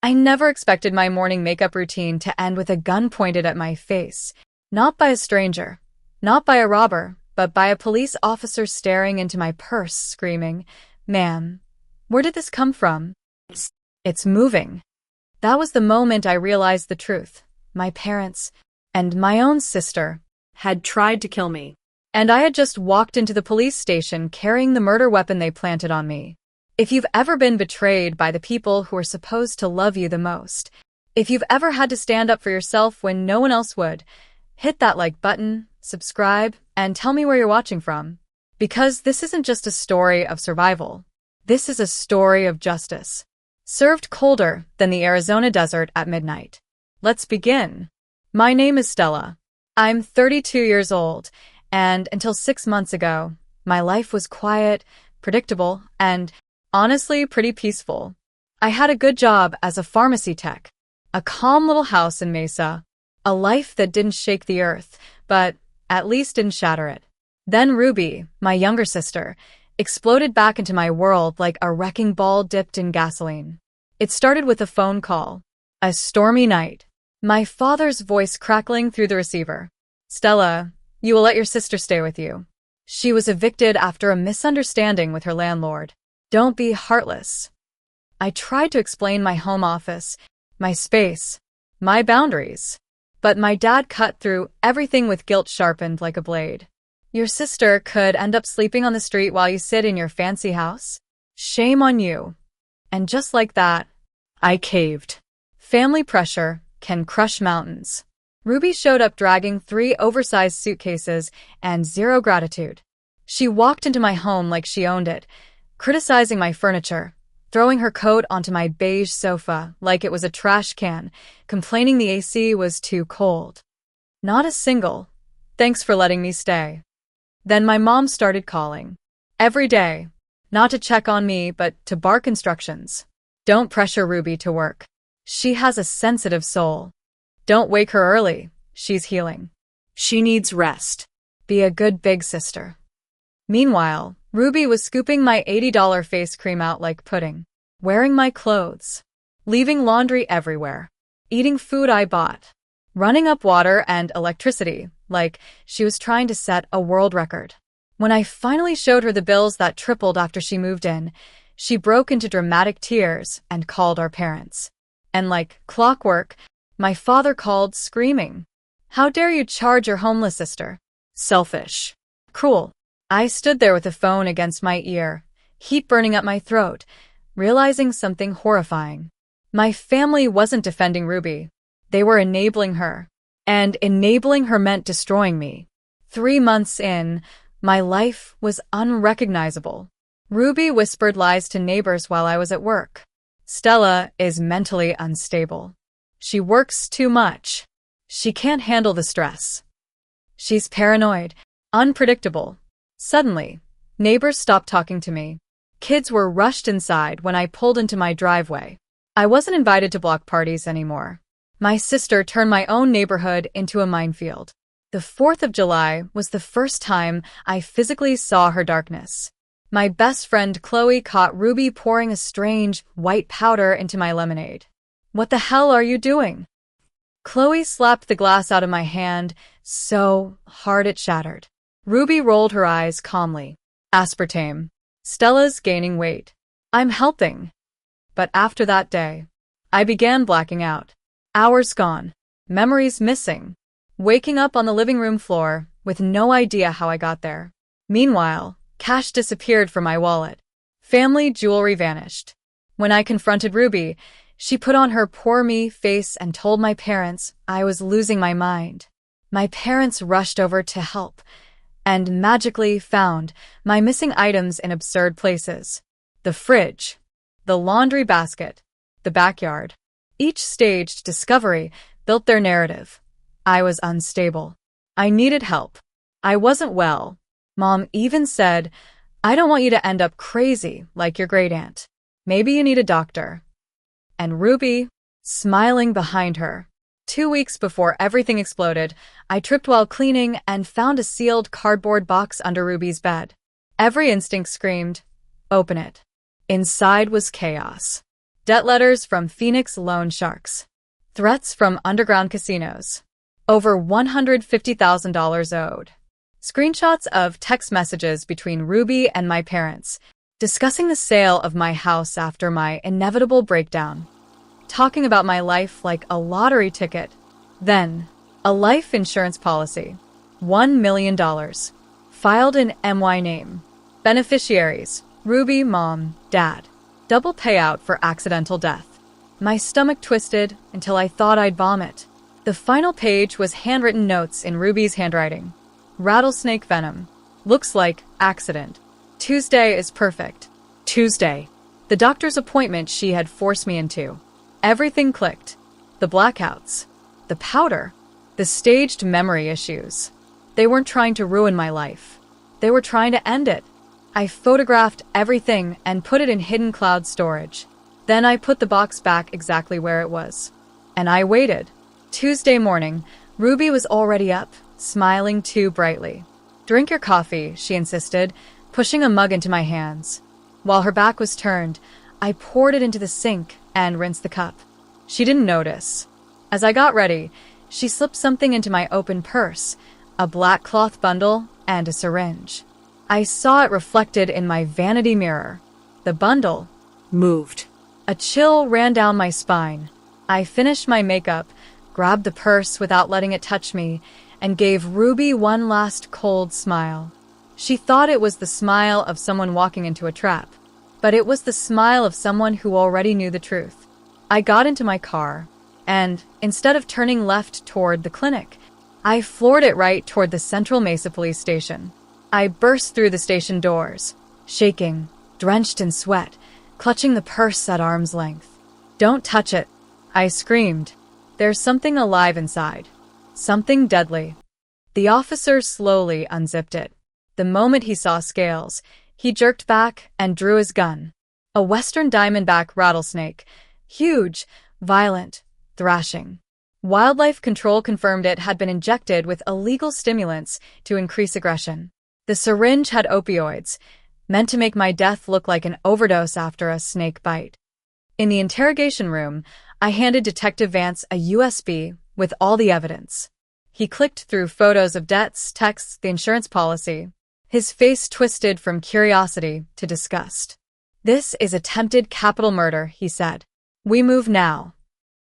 I never expected my morning makeup routine to end with a gun pointed at my face. Not by a stranger, not by a robber, but by a police officer staring into my purse, screaming, "Ma'am, where did this come from? It's moving." That was the moment I realized the truth. My parents, and my own sister, had tried to kill me. and I had just walked into the police station carrying the murder weapon they planted on me. If you've ever been betrayed by the people who are supposed to love you the most, if you've ever had to stand up for yourself when no one else would, hit that like button, subscribe, and tell me where you're watching from. Because this isn't just a story of survival. This is a story of justice. Served colder than the Arizona desert at midnight. Let's begin. My name is Stella. I'm 32 years old, and until 6 months ago, my life was quiet, predictable, and honestly pretty peaceful. I had a good job as a pharmacy tech, a calm little house in Mesa, a life that didn't shake the earth, but at least didn't shatter it. Then Ruby, my younger sister, exploded back into my world like a wrecking ball dipped in gasoline. It started with a phone call. A stormy night. My father's voice crackling through the receiver. "Stella, you will let your sister stay with you. She was evicted after a misunderstanding with her landlord. Don't be heartless." I tried to explain my home office, my space, my boundaries. But my dad cut through everything with guilt sharpened like a blade. "Your sister could end up sleeping on the street while you sit in your fancy house. Shame on you." And just like that, I caved. Family pressure can crush mountains. Ruby showed up dragging 3 oversized suitcases and 0 gratitude. She walked into my home like she owned it, criticizing my furniture, throwing her coat onto my beige sofa like it was a trash can, complaining the AC was too cold. Not a single, "Thanks for letting me stay." Then my mom started calling. Every day. Not to check on me, but to bark instructions. "Don't pressure Ruby to work. She has a sensitive soul. Don't wake her early. She's healing. She needs rest. Be a good big sister." Meanwhile, Ruby was scooping my $80 face cream out like pudding, wearing my clothes, leaving laundry everywhere, eating food I bought, running up water and electricity like she was trying to set a world record. When I finally showed her the bills that tripled after she moved in, she broke into dramatic tears and called our parents. And like clockwork, my father called, screaming, "How dare you charge your homeless sister? Selfish. Cruel." I stood there with the phone against my ear, heat burning up my throat, realizing something horrifying. My family wasn't defending Ruby. They were enabling her. And enabling her meant destroying me. 3 months in, my life was unrecognizable. Ruby whispered lies to neighbors while I was at work. "Stella is mentally unstable. She works too much. She can't handle the stress. She's paranoid, unpredictable." Suddenly, neighbors stopped talking to me. Kids were rushed inside when I pulled into my driveway. I wasn't invited to block parties anymore. My sister turned my own neighborhood into a minefield. The 4th of July was the first time I physically saw her darkness. My best friend Chloe caught Ruby pouring a strange, white powder into my lemonade. "What the hell are you doing?" Chloe slapped the glass out of my hand so hard it shattered. Ruby rolled her eyes calmly. "Aspartame. Stella's gaining weight. I'm helping." But after that day, I began blacking out. Hours gone. Memories missing. Waking up on the living room floor with no idea how I got there. Meanwhile, cash disappeared from my wallet. Family jewelry vanished. When I confronted Ruby, she put on her poor me face and told my parents I was losing my mind. My parents rushed over to help and magically found my missing items in absurd places. The fridge, the laundry basket, the backyard. Each staged discovery built their narrative. I was unstable. I needed help. I wasn't well. Mom even said, "I don't want you to end up crazy like your great aunt. Maybe you need a doctor." And Ruby, smiling behind her. 2 weeks before everything exploded, I tripped while cleaning and found a sealed cardboard box under Ruby's bed. Every instinct screamed, "Open it." Inside was chaos. Debt letters from Phoenix loan sharks. Threats from underground casinos. Over $150,000 owed. Screenshots of text messages between Ruby and my parents, discussing the sale of my house after my inevitable breakdown. Talking about my life like a lottery ticket. Then, a life insurance policy. $1 million. Filed in MY name. Beneficiaries: Ruby, mom, dad. Double payout for accidental death. My stomach twisted until I thought I'd vomit. The final page was handwritten notes in Ruby's handwriting. Rattlesnake venom. Looks like accident. Tuesday is perfect. Tuesday. The doctor's appointment she had forced me into. Everything clicked. The blackouts. The powder. The staged memory issues. They weren't trying to ruin my life. They were trying to end it. I photographed everything and put it in hidden cloud storage. Then I put the box back exactly where it was. And I waited. Tuesday morning, Ruby was already up, smiling too brightly. "Drink your coffee," she insisted, pushing a mug into my hands. While her back was turned, I poured it into the sink and rinsed the cup. She didn't notice. As I got ready, she slipped something into my open purse, a black cloth bundle and a syringe. I saw it reflected in my vanity mirror. The bundle Moved. A chill ran down my spine. I finished my makeup, grabbed the purse without letting it touch me, and gave Ruby one last cold smile. She thought it was the smile of someone walking into a trap, but it was the smile of someone who already knew the truth. I got into my car, and instead of turning left toward the clinic, I floored it right toward the Central Mesa police station. I burst through the station doors, shaking, drenched in sweat, clutching the purse at arm's length. "Don't touch it," I screamed. "There's something alive inside. Something deadly." The officer slowly unzipped it. The moment he saw scales, he jerked back and drew his gun. A western diamondback rattlesnake. Huge, violent, thrashing. Wildlife Control confirmed it had been injected with illegal stimulants to increase aggression. The syringe had opioids, meant to make my death look like an overdose after a snake bite. In the interrogation room, I handed Detective Vance a USB with all the evidence. He clicked through photos of debts, texts, the insurance policy. His face twisted from curiosity to disgust. "This is attempted capital murder," he said. "We move now."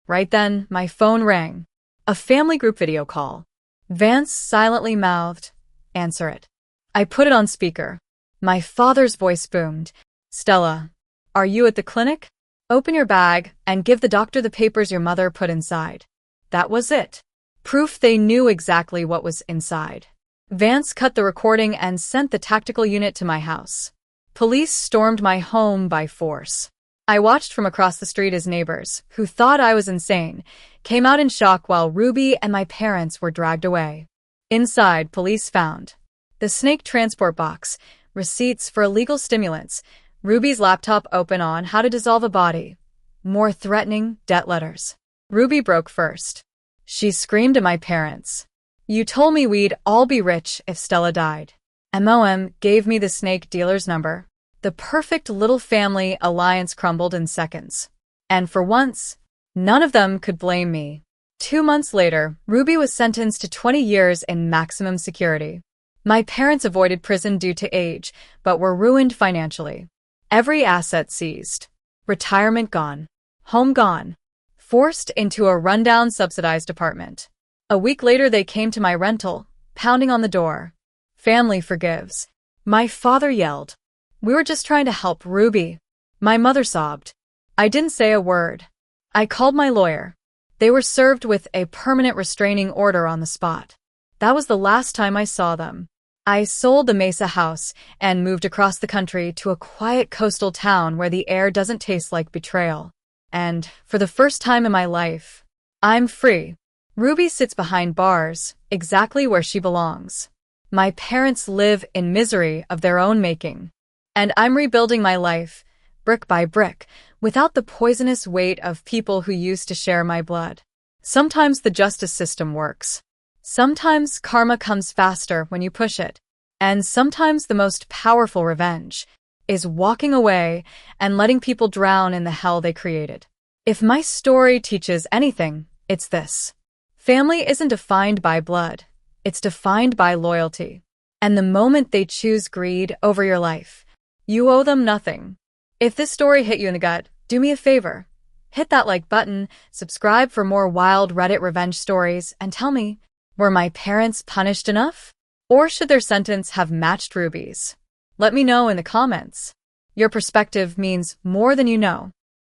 Right then, my phone rang. A family group video call. Vance silently mouthed, "Answer it." I put it on speaker. My father's voice boomed. "Stella, are you at the clinic? Open your bag and give the doctor the papers your mother put inside." That was it. Proof they knew exactly what was inside. Vance cut the recording and sent the tactical unit to my house. Police stormed my home by force. I watched from across the street as neighbors, who thought I was insane, came out in shock while Ruby and my parents were dragged away. Inside, police found the snake transport box, receipts for illegal stimulants, Ruby's laptop open on how to dissolve a body, more threatening debt letters. Ruby broke first. She screamed at my parents. "You told me we'd all be rich if Stella died." MOM gave me the snake dealer's number. The perfect little family alliance crumbled in seconds. And for once, none of them could blame me. 2 months later, Ruby was sentenced to 20 years in maximum security. My parents avoided prison due to age, but were ruined financially. Every asset seized. Retirement gone. Home gone. Forced into a rundown subsidized apartment. A week later they came to my rental, pounding on the door. "Family forgives." My father yelled. "We were just trying to help Ruby." My mother sobbed. I didn't say a word. I called my lawyer. They were served with a permanent restraining order on the spot. That was the last time I saw them. I sold the Mesa house and moved across the country to a quiet coastal town where the air doesn't taste like betrayal. And, for the first time in my life, I'm free. Ruby sits behind bars, exactly where she belongs. My parents live in misery of their own making. And I'm rebuilding my life, brick by brick, without the poisonous weight of people who used to share my blood. Sometimes the justice system works. Sometimes karma comes faster when you push it. And sometimes the most powerful revenge is walking away and letting people drown in the hell they created. If my story teaches anything, it's this. Family isn't defined by blood. It's defined by loyalty. And the moment they choose greed over your life, you owe them nothing. If this story hit you in the gut, do me a favor. Hit that like button, subscribe for more wild Reddit revenge stories, and tell me, were my parents punished enough? Or should their sentence have matched Ruby's? Let me know in the comments. Your perspective means more than you know.